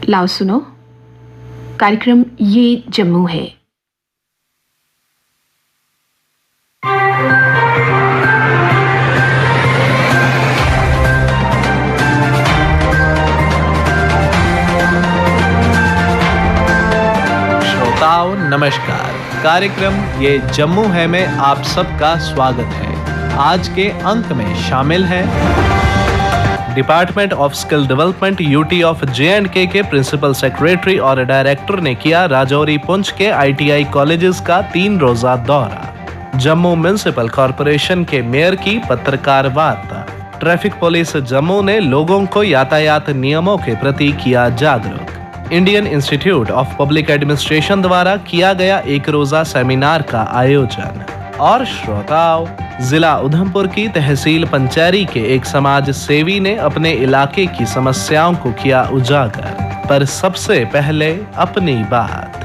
लाओ सुनो, कार्यक्रम ये जम्मू है। श्रोताओं नमस्कार, कार्यक्रम ये जम्मू है में आप सबका स्वागत है। आज के अंक में शामिल हैं department of skill development UT of J&K के प्रिंसिपल सेक्रेटरी और डायरेक्टर ने किया राजौरी पुंछ के ITI कॉलेजेस का 3 रोजा दौरा। जम्मू म्युनिसिपल कॉरपोरेशन के मेयर की पत्रकार वार्ता। ट्रैफिक पुलिस जम्मू ने लोगों को यातायात नियमों के प्रति किया जागरूक। Indian institute of public administration द्वारा किया गया 1 रोजा सेमिनार का आयोजन। और श्रोताओं, जिला उधमपुर की तहसील पंचैरी के एक समाज सेवी ने अपने इलाके की समस्याओं को किया उजागर। पर सबसे पहले अपनी बात।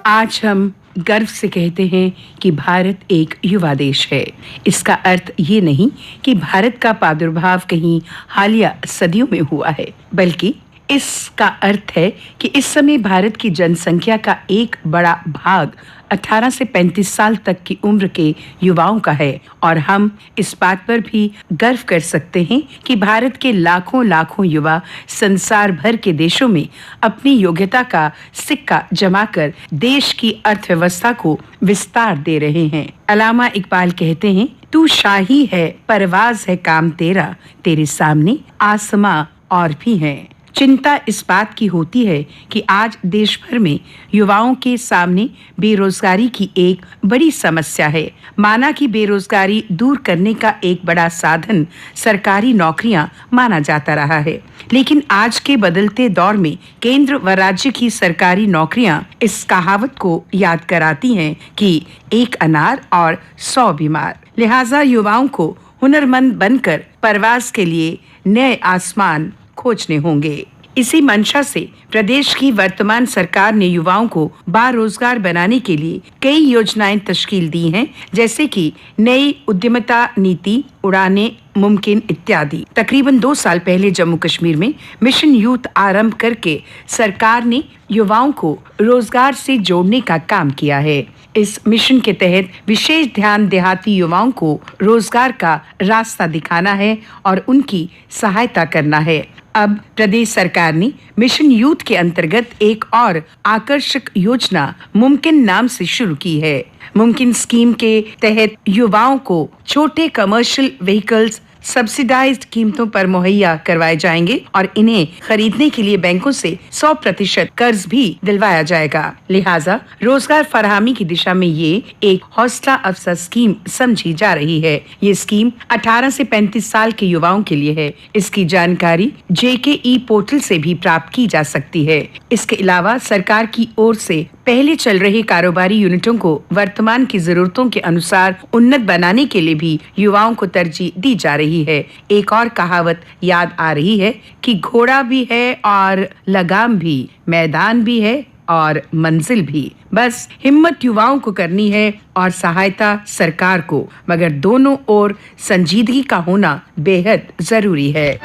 आज हम गर्व से कहते हैं कि भारत एक युवा देश है। इसका अर्थ ये नहीं कि भारत का प्रादुर्भाव कहीं हालिया सदियों में हुआ है, बल्कि इसका अर्थ है कि इस समय भारत की जनसंख्या का एक बड़ा भाग 18 से 35 साल तक की उम्र के युवाओं का है। और हम इस बात पर भी गर्व कर सकते हैं कि भारत के लाखों लाखों युवा संसार भर के देशों में अपनी योग्यता का सिक्का जमाकर देश की अर्थव्यवस्था को विस्तार दे रहे हैं। अल्लामा इकबाल कहते हैं, तू शाही है, परवाज है काम तेरा, तेरे सामने आसमां और भी है। चिंता इस बात की होती है कि आज देश भर में युवाओं के सामने बेरोजगारी की एक बड़ी समस्या है। माना कि बेरोजगारी दूर करने का एक बड़ा साधन सरकारी नौकरियां माना जाता रहा है, लेकिन आज के बदलते दौर में केंद्र व राज्य की सरकारी नौकरियां इस कहावत को याद कराती हैं कि 1 अनार और 100 बीमार। लिहाजा युवाओं को हुनरमंद बनकर परवाज के लिए नए आसमान खोजने होंगे। इसी मंशा से प्रदेश की वर्तमान सरकार ने युवाओं को बारोजगार बनाने के लिए कई योजनाएं तश्कील दी हैं, जैसे कि नई उद्यमिता नीति, उड़ाने मुमकिन इत्यादि। तकरीबन 2 साल पहले जम्मू कश्मीर में मिशन यूथ आरंभ करके सरकार ने युवाओं को रोजगार से जोड़ने का काम किया है। इस मिशन के तहत विशेष ध्यान देहाती युवाओं को रोजगार का रास्ता दिखाना है और उनकी सहायता करना है। अब प्रदेश सरकार ने मिशन यूथ के अंतर्गत एक और आकर्षक योजना मुमकिन नाम से शुरू की है। मुमकिन स्कीम के तहत युवाओं को छोटे कमर्शियल व्हीकल्स सब्सिडाइज्ड कीमतों पर मुहैया करवाए जाएंगे और इन्हें खरीदने के लिए बैंकों से 100% कर्ज भी दिलवाया जाएगा। लिहाजा रोजगार फराहमी की दिशा में ये एक हौसला अफजा स्कीम समझी जा रही है। ये स्कीम 18 से 35 साल के युवाओं के लिए है। इसकी जानकारी JKE पोर्टल से भी प्राप्त की जा सकती है। इसके अलावा सरकार की ओर से पहले चल रहे कारोबारी यूनिटों को वर्तमान की जरूरतों के अनुसार उन्नत बनाने के लिए भी युवाओं को तरजीह दी जा रही है। एक और कहावत याद आ रही है कि घोड़ा भी है और लगाम भी, मैदान भी है और मंजिल भी। बस हिम्मत युवाओं को करनी है और सहायता सरकार को, मगर दोनों ओर संजीदगी का होना बेहद जरूरी है।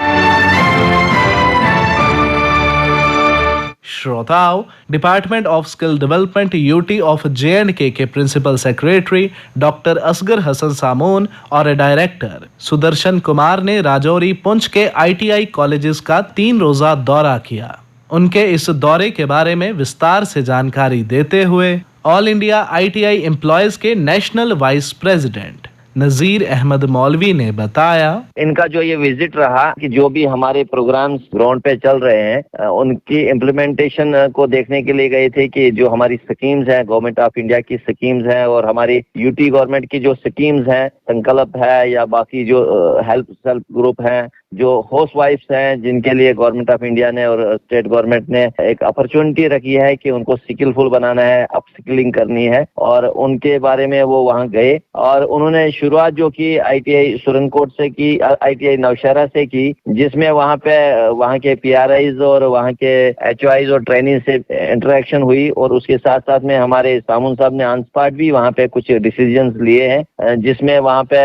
श्रोताओं, department of skill development UT of J&K के principal secretary doctor Asgar Hasan Samoon और डायरेक्टर सुदर्शन कुमार ने राजौरी पुंछ के ITI कॉलेजेस का 3 रोजा दौरा किया। उनके इस दौरे के बारे में विस्तार से जानकारी देते हुए ऑल इंडिया ITI एम्प्लॉयज के national vice president Nazir Ahmad मौलवी ने बताया, इनका जो ये विजिट रहा कि जो भी हमारे प्रोग्राम्स ग्राउंड पे चल रहे हैं उनकी इम्प्लीमेंटेशन को देखने के लिए गए थे कि जो हमारी स्कीम्स हैं, गवर्नमेंट ऑफ इंडिया की स्कीम्स हैं और हमारी यूटी गवर्नमेंट की जो स्कीम्स हैं, संकल्प है या बाकी जो हेल्प सेल्फ ग्रुप हैं, जो हाउस वाइफ्स हैं, जिनके लिए गवर्नमेंट ऑफ इंडिया ने और स्टेट गवर्नमेंट ने एक अपॉर्चुनिटी रखी है कि उनको स्किलफुल बनाना है, अपस्किलिंग करनी है, और उनके बारे में वो वहाँ गए और उन्होंने शुरुआत जो की ITI सुरनकोट से की, ITI नौशहरा से की, जिसमें वहाँ के PRIs और वहाँ के HOIs और ट्रेनिंग से इंटरेक्शन हुई और उसके साथ साथ में हमारे सामुन साहब ने ऑन स्पॉट भी वहाँ पे कुछ डिसीजंस लिए हैं, जिसमें वहाँ पे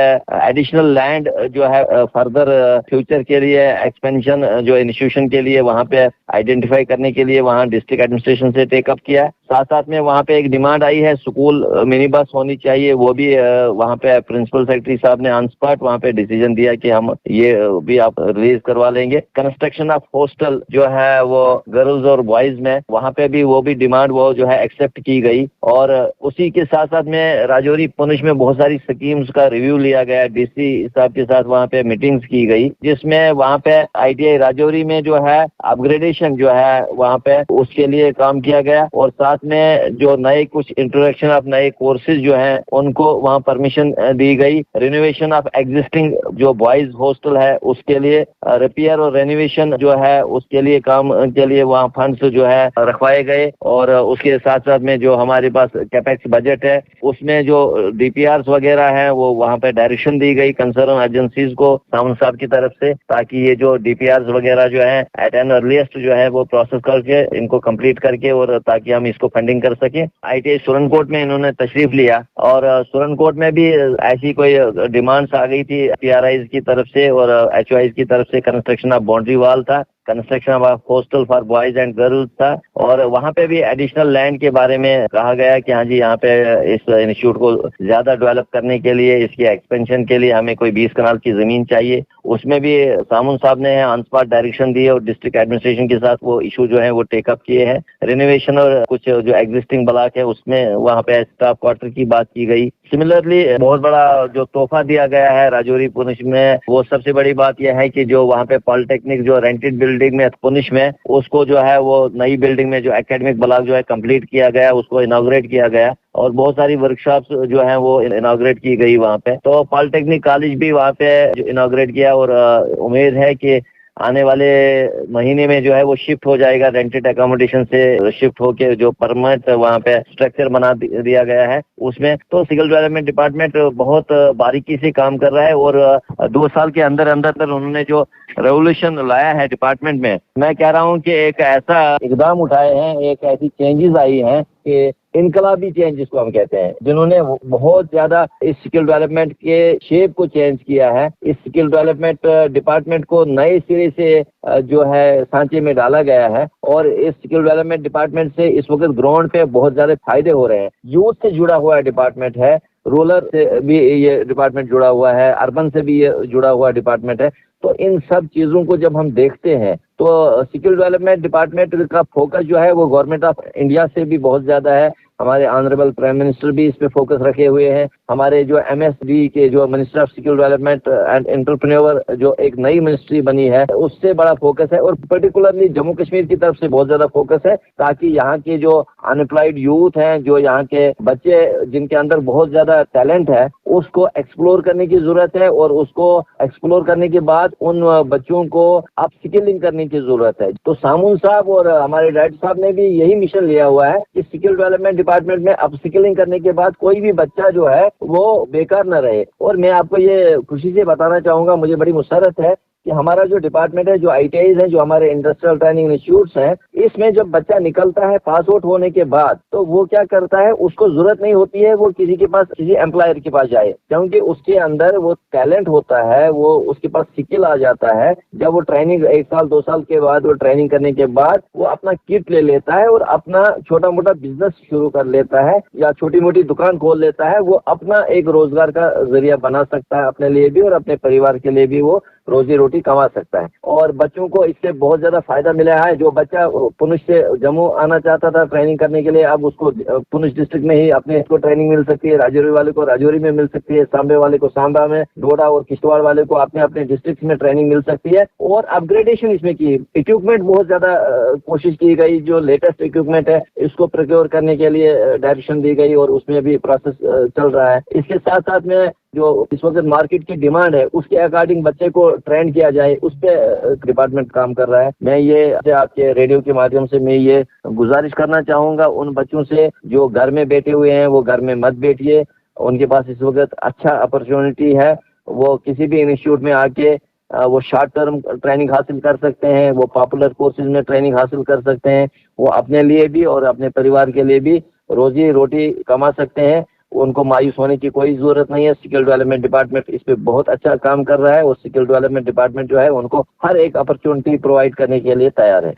एडिशनल लैंड जो है फर्दर फ्यूचर फ्यूचर के लिए एक्सपेंशन जो इंस्टीट्यूशन के लिए वहाँ पे आइडेंटिफाई करने के लिए वहाँ डिस्ट्रिक्ट एडमिनिस्ट्रेशन से टेकअप किया। साथ साथ में वहाँ पे एक डिमांड आई है स्कूल मिनी बस होनी चाहिए, वो भी वहाँ पे प्रिंसिपल सेक्रेटरी साहब ने ऑन स्पॉट वहाँ पे डिसीजन दिया कि हम ये भी आप रिलीज करवा लेंगे। कंस्ट्रक्शन ऑफ हॉस्टल जो है वो गर्ल्स और बॉयज में, वहाँ पे भी वो भी डिमांड वो जो है एक्सेप्ट की गई। और उसी के साथ साथ में राजौरी पुंछ में बहुत सारी स्कीम्स का रिव्यू लिया गया, डीसी साहब के साथ वहाँ पे मीटिंग्स की गई, जिसमें वहाँ पे ITI राजौरी में जो है अपग्रेडेशन जो है वहाँ पे उसके लिए काम किया गया। और साथ में जो नए कुछ इंट्रोडक्शन ऑफ नए कोर्सेज जो हैं उनको वहाँ परमिशन दी गई। रिनोवेशन ऑफ एग्जिस्टिंग जो बॉयज हॉस्टल है उसके लिए रिपेयर और रेनोवेशन जो है उसके लिए काम के लिए वहाँ फंड्स जो है रखवाए गए। और उसके साथ साथ में जो हमारे पास कैपेक्स बजट है उसमें जो DPRs वगैरह हैं वो वहाँ पे डायरेक्शन दी गई कंसर्न एजेंसीज को सामंत साहब की तरफ से, ताकि ये जो DPRs वगैरह जो है एट एन अर्लीस्ट जो है वो प्रोसेस करके इनको कंप्लीट करके और ताकि हम इसको फंडिंग कर सके। ITI सुरनकोट में इन्होंने तशरीफ लिया और सुरनकोट में भी ऐसी कोई डिमांड्स आ गई थी PRIs की तरफ से और HOIs की तरफ से। कंस्ट्रक्शन ऑफ बाउंड्री वॉल था, construction of hostel for boys and girls था, और वहाँ पे भी एडिशनल लैंड के बारे में कहा गया कि हाँ जी यहाँ पे इस इंस्टीट्यूट को ज्यादा डेवलप करने के लिए, इसकी एक्सपेंशन के लिए हमें कोई 20 कनाल की जमीन चाहिए। उसमें भी सामंत साहब ने ऑन स्पॉट डायरेक्शन दी और डिस्ट्रिक्ट एडमिनिस्ट्रेशन के साथ वो इशू जो है वो टेकअप किए हैं। रिनोवेशन और कुछ जो एग्जिस्टिंग ब्लॉक है उसमें वहाँ पे स्टाफ क्वार्टर की बात की गई। सिमिलरली बहुत बड़ा जो तोहफा दिया गया है राजौरी पुंछ में, वो सबसे बड़ी बात यह है कि जो वहाँ पे पॉलिटेक्निक जो रेंटेड बिल्डिंग में पुंछ में, उसको जो है वो नई बिल्डिंग में जो एकेडमिक ब्लॉक जो है कंप्लीट किया गया, उसको इनॉग्रेट किया गया और बहुत सारी वर्कशॉप्स जो है वो इनॉग्रेट की गई वहाँ पे। तो पॉलिटेक्निक कॉलेज भी वहाँ पे इनॉग्रेट किया और उम्मीद है कि आने वाले महीने में जो है वो शिफ्ट हो जाएगा, रेंटेड एकोमोडेशन से शिफ्ट होके जो परमानेंट वहाँ पे स्ट्रक्चर बना दिया गया है उसमें। तो सिविल डेवलपमेंट डिपार्टमेंट बहुत बारीकी से काम कर रहा है और 2 साल के अंदर अंदर उन्होंने जो रेवोल्यूशन लाया है डिपार्टमेंट में, मैं कह रहा हूँ कि एक ऐसा इकदाम उठाए हैं, एक ऐसी चेंजेस आई हैं कि इनकलाबी चेंज जिसको हम कहते हैं, जिन्होंने बहुत ज्यादा इस स्किल डेवलपमेंट के शेप को चेंज किया है। इस स्किल डेवलपमेंट डिपार्टमेंट को नए सिरे से जो है सांचे में डाला गया है और इस स्किल डेवलपमेंट डिपार्टमेंट से इस वक्त ग्राउंड पे बहुत ज्यादा फायदे हो रहे हैं। यूथ से जुड़ा हुआ डिपार्टमेंट है, रूरल से भी ये डिपार्टमेंट जुड़ा हुआ है, अर्बन से भी ये जुड़ा हुआ डिपार्टमेंट है। तो इन सब चीजों को जब हम देखते हैं तो स्किल डेवलपमेंट डिपार्टमेंट का फोकस जो है वो गवर्नमेंट ऑफ इंडिया से भी बहुत ज्यादा है। हमारे ऑनरेबल प्राइम मिनिस्टर भी इस पे फोकस रखे हुए हैं। हमारे जो MSD के जो minister of skill development and entrepreneur जो एक नई मिनिस्ट्री बनी है उससे बड़ा फोकस है और पर्टिकुलरली जम्मू कश्मीर की तरफ से बहुत ज्यादा फोकस है, ताकि यहाँ के जो अनएम्प्लॉयड यूथ हैं, जो यहाँ के बच्चे जिनके अंदर बहुत ज्यादा टैलेंट है, उसको एक्सप्लोर करने की जरूरत है और उसको एक्सप्लोर करने के बाद उन बच्चों को अपस्किलिंग करने की जरूरत है। तो सामंत साहब और हमारे डायरेक्टर साहब ने भी यही मिशन लिया हुआ है कि स्किल डेवलपमेंट डिपार्टमेंट में अपस्किलिंग करने के बाद कोई भी बच्चा जो है वो बेकार न रहे। और मैं आपको ये खुशी से बताना चाहूंगा, मुझे बड़ी मुसरत है कि हमारा जो डिपार्टमेंट है, जो ITIs है, जो हमारे इंडस्ट्रियल ट्रेनिंग इंस्टीट्यूट्स हैं, इसमें जब बच्चा निकलता है पास आउट होने के बाद, तो वो क्या करता है, उसको जरूरत नहीं होती है वो किसी के पास, किसी एम्प्लॉयर के पास जाए, क्योंकि उसके अंदर वो टैलेंट होता है, वो उसके पास स्किल आ जाता है। जब वो ट्रेनिंग 1 साल 2 साल के बाद वो ट्रेनिंग करने के बाद वो अपना किट ले लेता है और अपना छोटा मोटा बिजनेस शुरू कर लेता है या छोटी मोटी दुकान खोल लेता है। वो अपना एक रोजगार का जरिया बना सकता है अपने लिए भी और अपने परिवार के लिए भी, वो रोजी रोटी कमा सकता है। और बच्चों को इससे बहुत ज्यादा फायदा मिला है। जो बच्चा पुंछ से जम्मू आना चाहता था ट्रेनिंग करने के लिए, अब उसको पुंछ डिस्ट्रिक्ट में ही अपने को ट्रेनिंग मिल सकती है, राजौरी वाले को राजौरी में मिल सकती है, सांबे वाले को सांबा में, डोडा और किश्तवाड़ वाले को अपने अपने डिस्ट्रिक्ट में ट्रेनिंग मिल सकती है। और अपग्रेडेशन इसमें की, इक्विपमेंट बहुत ज्यादा कोशिश की गई, जो लेटेस्ट इक्विपमेंट है इसको प्रोक्योर करने के लिए डायरेक्शन दी गई और उसमें भी प्रोसेस चल रहा है। इसके साथ साथ में जो इस वक्त मार्केट की डिमांड है उसके अकॉर्डिंग बच्चे को ट्रेन किया जाए, उस पे डिपार्टमेंट काम कर रहा है। मैं ये आपके रेडियो के माध्यम से मैं ये गुजारिश करना चाहूंगा उन बच्चों से जो घर में बैठे हुए हैं, वो घर में मत बैठिए। उनके पास इस वक्त अच्छा अपॉर्चुनिटी है, वो किसी भी इंस्टीट्यूट में आके वो शॉर्ट टर्म ट्रेनिंग हासिल कर सकते हैं, वो पॉपुलर कोर्सेज में ट्रेनिंग हासिल कर सकते हैं, वो अपने लिए भी और अपने परिवार के लिए भी रोजी रोटी कमा सकते हैं। उनको मायूस होने की कोई जरूरत नहीं है। स्किल डेवलपमेंट डिपार्टमेंट इस पे बहुत अच्छा काम कर रहा है और स्किल डेवलपमेंट डिपार्टमेंट जो है उनको हर एक अपॉर्चुनिटी प्रोवाइड करने के लिए तैयार है।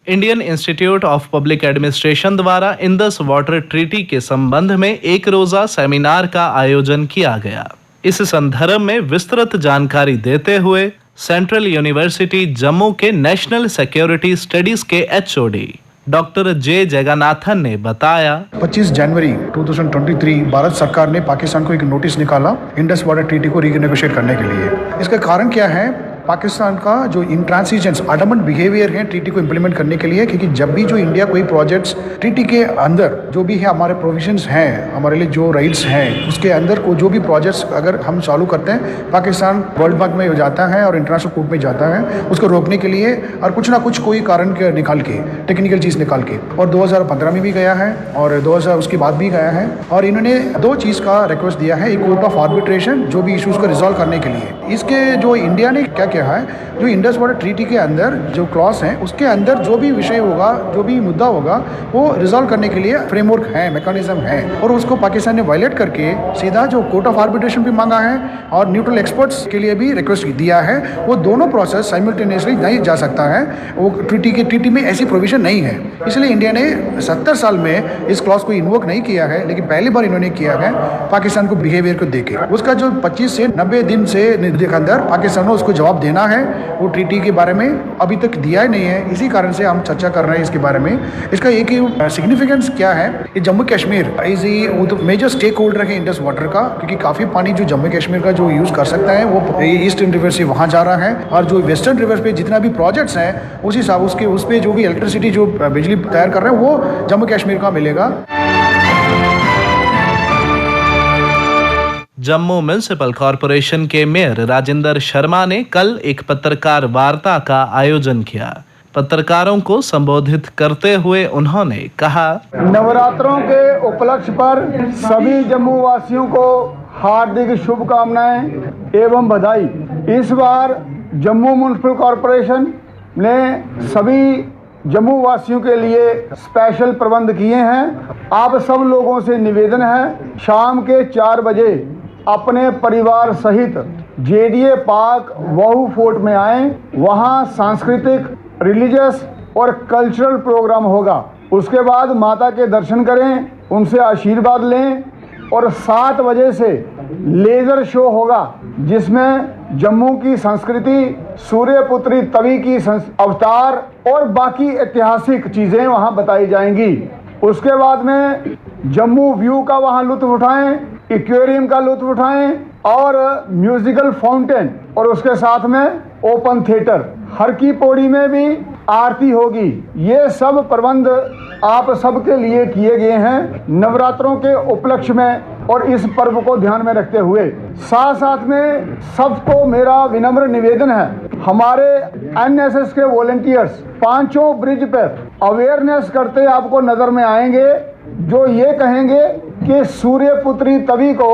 Indian institute of public administration द्वारा इंडस वाटर ट्रीटी के संबंध में एक रोजा सेमिनार का आयोजन किया गया। इस संदर्भ में विस्तृत जानकारी देते हुए सेंट्रल यूनिवर्सिटी जम्मू के नेशनल सिक्योरिटी स्टडीज के एचओडी डॉक्टर जे जगन्नाथन ने बताया, 25 जनवरी 2023 भारत सरकार ने पाकिस्तान को एक नोटिस निकाला इंडस वाटर ट्रीटी को रीनेगोशिएट करने के लिए। इसका कारण क्या है? पाकिस्तान का जो इंट्रांसिजेंस अडमेंट बिहेवियर है ट्रीटी को इम्प्लीमेंट करने के लिए, क्योंकि जब भी जो इंडिया कोई प्रोजेक्ट्स ट्रीटी के अंदर जो भी है हमारे प्रोविजंस हैं, हमारे लिए जो राइट्स हैं, उसके अंदर को जो भी प्रोजेक्ट्स अगर हम चालू करते हैं, पाकिस्तान वर्ल्ड बैंक में जाता है और इंटरनेशनल कोर्ट में जाता है उसको रोकने के लिए, और कुछ ना कुछ कोई कारण निकाल के, टेक्निकल चीज़ निकाल के। और 2015 में भी गया है और 2000 उसके बाद भी गया है, और इन्होंने दो चीज़ का रिक्वेस्ट दिया है, एक कोर्ट ऑफ आर्बिट्रेशन जो भी इशूज़ को रिजॉल्व करने के लिए। इसके जो इंडिया ने क्या किया है, जो इंडस वाटर ट्रीटी के अंदर जो क्लॉज हैं उसके अंदर जो भी विषय होगा, जो भी मुद्दा होगा, वो रिजॉल्व करने के लिए फ्रेमवर्क है, मैकेनिज्म है, और उसको पाकिस्तान ने वायलेट करके सीधा जो कोर्ट ऑफ आर्बिट्रेशन भी मांगा है और न्यूट्रल एक्सपर्ट्स के लिए भी रिक्वेस्ट दिया है। वो दोनों प्रोसेस साइमल्टेनियसली नहीं जा सकता है, वो ट्रीटी में ऐसी प्रोविजन नहीं है। इसलिए इंडिया ने 70 साल में इस क्लॉज को इन्वोक नहीं किया है, लेकिन पहली बार इन्होंने किया है पाकिस्तान को बिहेवियर को देके। उसका जो 25 से 90 दिन से अंदर पाकिस्तान को उसको जवाब देना है। वो ट्रीटी के बारे में अभी तक दिया ही नहीं है, इसी कारण से हम चर्चा कर रहे हैं इसके बारे में। इसका एक ही सिग्निफिकेंस क्या है, ये Jammu Kashmir is major stakeholder है इंडस वाटर का, क्योंकि काफ़ी पानी जो जम्मू कश्मीर का जो यूज़ कर सकता है वो ईस्टर्न रिवर से वहाँ जा रहा है, और जो वेस्टर्न रिवर पे जितना भी प्रोजेक्ट्स हैं उसी हिसाब उसके उस पर जो भी इलेक्ट्रिसिटी जो बिजली तैयार कर रहे हैं वो जम्मू कश्मीर का मिलेगा। जम्मू म्युनिसिपल कॉरपोरेशन के मेयर राजेंद्र शर्मा ने कल एक पत्रकार वार्ता का आयोजन किया। पत्रकारों को संबोधित करते हुए उन्होंने कहा, नवरात्रों के उपलक्ष्य पर सभी जम्मू वासियों को हार्दिक शुभकामनाएं एवं बधाई। इस बार जम्मू म्युनिसिपल कॉरपोरेशन ने सभी जम्मू वासियों के लिए स्पेशल प्रबंध किए हैं। आप सब लोगों से निवेदन है, शाम के 4 बजे अपने परिवार सहित जेडीए पार्क वहू फोर्ट में आएं। वहां सांस्कृतिक, रिलीजियस और कल्चरल प्रोग्राम होगा। उसके बाद माता के दर्शन करें, उनसे आशीर्वाद लें, और 7 बजे से लेजर शो होगा जिसमें जम्मू की संस्कृति, सूर्यपुत्री तवी की अवतार और बाकी ऐतिहासिक चीज़ें वहां बताई जाएंगी। उसके बाद में जम्मू व्यू का वहां लुत्फ उठाएं, एक्वेरियम का लुत्फ उठाएं और म्यूजिकल फाउंटेन, और उसके साथ में ओपन थिएटर, हर की पौड़ी में भी आरती होगी। ये सब प्रबंध आप सबके लिए किए गए हैं नवरात्रों के उपलक्ष्य में, और इस पर्व को ध्यान में रखते हुए साथ साथ में सबको मेरा विनम्र निवेदन है, हमारे एनएसएस के वॉलंटियर्स 5 ब्रिज पर अवेयरनेस करते आपको नजर में आएंगे, जो ये कहेंगे कि सूर्यपुत्री तवी को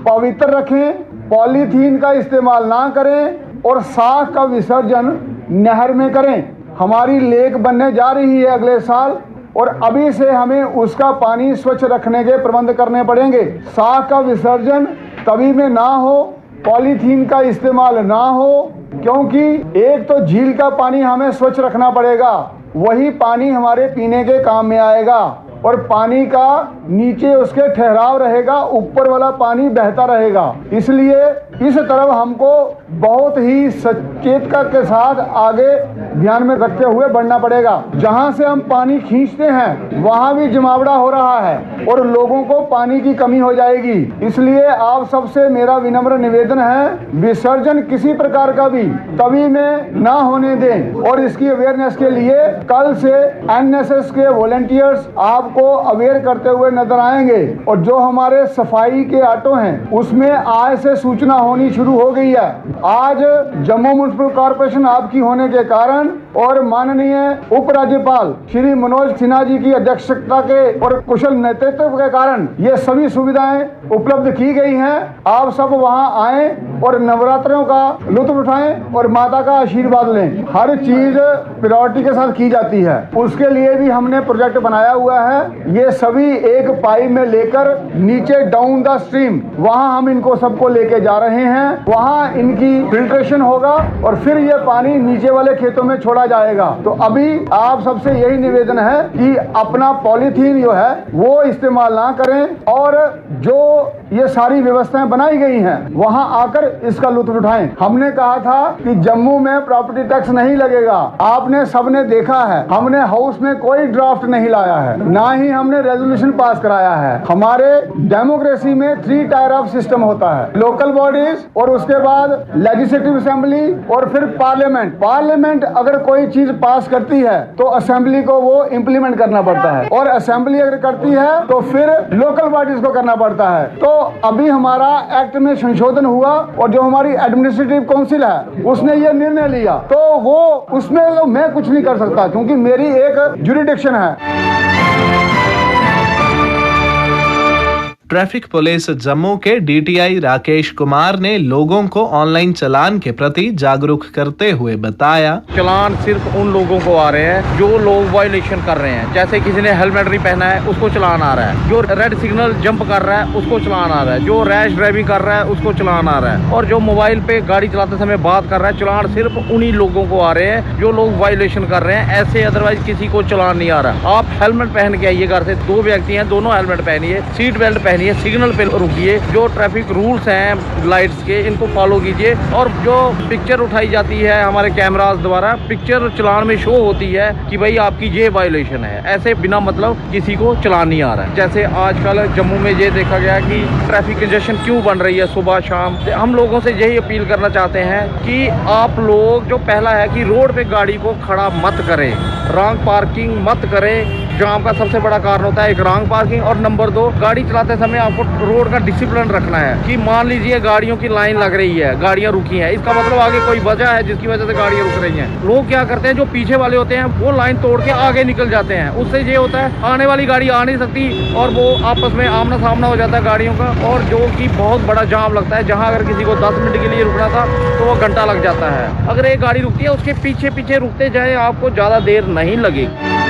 पवित्र रखें, पॉलीथीन का इस्तेमाल ना करें और साग का विसर्जन नहर में करें। हमारी लेक बनने जा रही है अगले साल, और अभी से हमें उसका पानी स्वच्छ रखने के प्रबंध करने पड़ेंगे। साग का विसर्जन तवी में ना हो, पॉलीथीन का इस्तेमाल ना हो, क्योंकि एक तो झील का पानी हमें स्वच्छ रखना पड़ेगा, वही पानी हमारे पीने के काम में आएगा, और पानी का नीचे उसके ठहराव रहेगा, ऊपर वाला पानी बहता रहेगा। इसलिए इस तरफ हमको बहुत ही सचेतता के साथ आगे ध्यान में रखते हुए बढ़ना पड़ेगा। जहां से हम पानी खींचते हैं वहां भी जमावड़ा हो रहा है और लोगों को पानी की कमी हो जाएगी। इसलिए आप सबसे मेरा विनम्र निवेदन है, विसर्जन किसी प्रकार का भी तवी में ना होने दें। और इसकी अवेयरनेस के लिए कल से एनएसएस के वॉलंटियर्स आपको अवेयर करते हुए नजर आएंगे, और जो हमारे सफाई के ऑटो हैं उसमें आज से सूचना होनी शुरू हो गई है। आज जम्मू म्युनिसिपल कॉरपोरेशन आपकी होने के कारण और माननीय उपराज्यपाल श्री मनोज सिन्हा जी की अध्यक्षता के और कुशल नेतृत्व के कारण ये सभी सुविधाएं उपलब्ध की गई हैं। आप सब वहां आएं और नवरात्रों का लुत्फ उठाएं और माता का आशीर्वाद लें। हर चीज प्रायोरिटी के साथ की जाती है, उसके लिए भी हमने प्रोजेक्ट बनाया हुआ है। ये सभी एक पाइप में लेकर नीचे डाउन द स्ट्रीम वहां हम इनको सबको लेके जा रहे हैं। वहां इनकी फिल्ट्रेशन होगा और फिर ये पानी नीचे वाले खेतों में छोड़ा जाएगा। तो अभी आप सबसे यही निवेदन है कि अपना पॉलीथीन जो है वो इस्तेमाल ना करें और जो ये सारी व्यवस्थाएं बनाई गई हैं वहां आकर इसका लुत्फ उठाएं। हमने कहा था कि जम्मू में प्रॉपर्टी टैक्स नहीं लगेगा। आपने सबने देखा है, हमने हाउस में कोई ड्राफ्ट नहीं लाया है, ना ही हमने रेजोल्यूशन पास कराया है। हमारे डेमोक्रेसी में 3 टायर ऑफ सिस्टम होता है, लोकल बॉडीज और उसके बाद लेजिस्लेटिव असेंबली और फिर पार्लियामेंट। पार्लियामेंट अगर कोई चीज पास करती है तो असेंबली को वो इम्प्लीमेंट करना पड़ता है और असेंबली अगर करती है तो फिर लोकल बॉडीज को करना पड़ता है। तो अभी हमारा एक्ट में संशोधन हुआ और जो हमारी एडमिनिस्ट्रेटिव काउंसिल है उसने ये निर्णय लिया, तो वो उसमें तो मैं कुछ नहीं कर सकता क्योंकि मेरी एक जुरिडिक्शन है। ट्रैफिक पुलिस जम्मू के डीटीआई राकेश कुमार ने लोगों को ऑनलाइन चालान के प्रति जागरूक करते हुए बताया, चालान सिर्फ उन लोगों को आ रहे हैं जो लोग वायलेशन कर रहे हैं। जैसे किसी ने हेलमेट नहीं पहना है उसको चालान आ रहा है, जो रेड सिग्नल जंप कर रहा है उसको चालान आ रहा है, जो रैश ड्राइविंग कर रहा है उसको चालान आ रहा है, और जो मोबाइल पे गाड़ी चलाते समय बात कर रहा है, चालान सिर्फ उन्हीं लोगों को आ रहे हैं जो लोग वायलेशन कर रहे हैं। ऐसे अदरवाइज किसी को चालान नहीं आ रहा। आप हेलमेट पहन के आइए घर से, 2 व्यक्ति हैं दोनों हेलमेट पहनिए, सीट बेल्ट पहनिए, सिग्नल पे रुकिए, जो ट्रैफिक रूल्स हैं लाइट्स के इनको फॉलो कीजिए। और जो पिक्चर उठाई जाती है हमारे कैमरास द्वारा, पिक्चर चालान में शो होती है कि भाई आपकी ये वायलेशन है, ऐसे बिना मतलब किसी को चालान नहीं आ रहा है। जैसे आजकल जम्मू में ये देखा गया कि ट्रैफिक कंजेशन क्यों बन रही है सुबह शाम। हम लोगों से यही अपील करना चाहते हैं कि आप लोग, जो पहला है कि रोड पे गाड़ी को खड़ा मत करें, रॉन्ग पार्किंग मत करें। जाम का सबसे बड़ा कारण होता है एक रॉन्ग पार्किंग, और नंबर 2 गाड़ी चलाते समय आपको रोड का डिसिप्लिन रखना है कि मान लीजिए गाड़ियों की लाइन लग रही है, गाड़ियां रुकी हैं, इसका मतलब आगे कोई वजह है जिसकी वजह से गाड़ियां रुक रही हैं। लोग क्या करते हैं, जो पीछे वाले होते हैं वो लाइन तोड़ के आगे निकल जाते हैं। उससे ये होता है आने वाली गाड़ी आ नहीं सकती और वो आपस में आमना सामना हो जाता है गाड़ियों का, और जो कि बहुत बड़ा जाम लगता है। जहाँ अगर किसी को 10 मिनट के लिए रुकना था तो वो घंटा लग जाता है। अगर एक गाड़ी रुकती है उसके पीछे पीछे रुकते जाए, आपको ज्यादा देर नहीं लगेगी।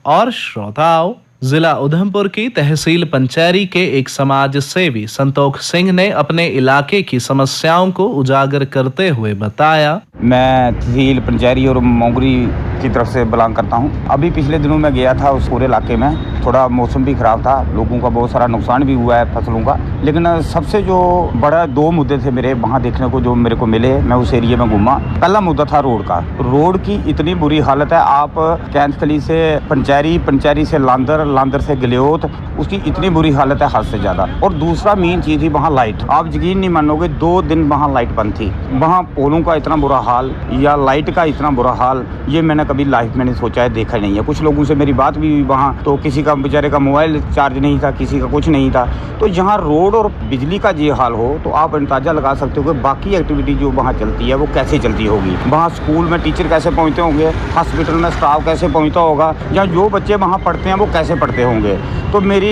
और श्रोताओं, जिला उधमपुर की तहसील पंचैरी के एक समाज सेवी संतोख सिंह ने अपने इलाके की समस्याओं को उजागर करते हुए बताया, मैं तहसील पंचैरी और मोंगरी की तरफ से बिलोंग करता हूं। अभी पिछले दिनों में गया था उस पूरे इलाके में, थोड़ा मौसम भी खराब था, लोगों का बहुत सारा नुकसान भी हुआ है फसलों का। लेकिन सबसे जो बड़ा 2 मुद्दे थे मेरे वहाँ देखने को, जो मेरे को मिले, मैं उस एरिया में घूमा। पहला मुद्दा था रोड का। रोड की इतनी बुरी हालत है, आप कैंथकली से पंचैरी, पंचैरी से लांदर, लांदर से गलियोत, उसकी इतनी बुरी हालत है हद से ज़्यादा। और दूसरा मेन चीज़ थी वहाँ लाइट। आप यकीन नहीं मानोगे, 2 दिन वहाँ लाइट बंद थी। वहाँ पोलों का इतना बुरा हाल या लाइट का इतना बुरा हाल, ये मैंने कभी लाइफ में नहीं सोचा है, देखा नहीं है। कुछ लोगों से मेरी बात भी हुई वहाँ, तो किसी का बेचारे का मोबाइल चार्ज नहीं था, किसी का कुछ नहीं था। तो जहाँ रोड और बिजली का ये हाल हो तो आप अंदाजा लगा सकते हो कि बाकी एक्टिविटी जो वहाँ चलती है वो कैसे चलती होगी। वहाँ स्कूल में टीचर कैसे पहुँचते होंगे, हॉस्पिटल में स्टाफ कैसे पहुँचता होगा, या जो बच्चे वहाँ पढ़ते हैं वो कैसे पढ़ते होंगे। तो मेरी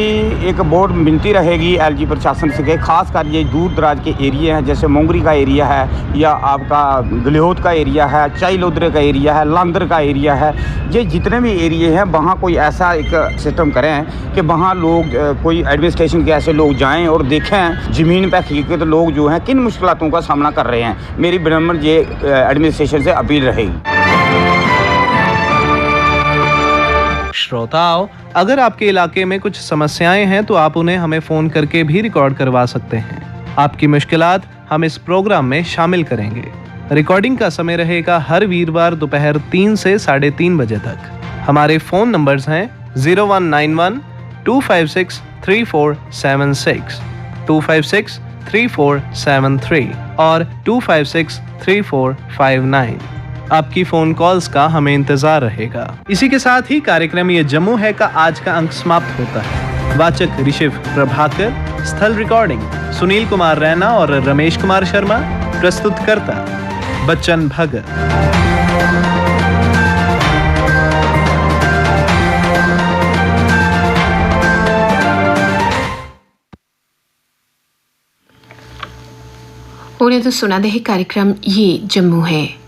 एक बोर्ड विनती रहेगी एलजी प्रशासन से कि खासकर ये दूर दराज के एरिया हैं, जैसे मोंगरी का एरिया है या आपका गलियोत का एरिया है, चाईलोदरे का एरिया है, लांदर का एरिया है, ये जितने भी एरिए हैं वहाँ कोई ऐसा एक सिस्टम करें कि वहाँ लोग, कोई एडमिनिस्ट्रेशन के ऐसे लोग जाएं और देखें ज़मीन पर हकीकत लोग जो हैं किन मुश्किलों का सामना कर रहे हैं। मेरी विनम्र ये एडमिनिस्ट्रेशन से अपील रहेगी। श्रोताओं, अगर आपके इलाके में कुछ समस्याएं हैं तो आप उन्हें हमें फोन करके भी रिकॉर्ड करवा सकते हैं। आपकी मुश्किलात हम इस प्रोग्राम में शामिल करेंगे। रिकॉर्डिंग का समय रहेगा हर वीरवार दोपहर 3 से 3:30 बजे तक। हमारे फोन नंबर्स हैं 0191 256 3476, 256 3473 और 256 3459। आपकी फोन कॉल्स का हमें इंतजार रहेगा। इसी के साथ ही कार्यक्रम ये जम्मू है का आज का अंक समाप्त होता है। वाचक ऋषिव प्रभाकर, स्थल रिकॉर्डिंग सुनील कुमार रैना और रमेश कुमार शर्मा, प्रस्तुतकर्ता बच्चन भगत। आपने तो सुना दे कार्यक्रम ये जम्मू है।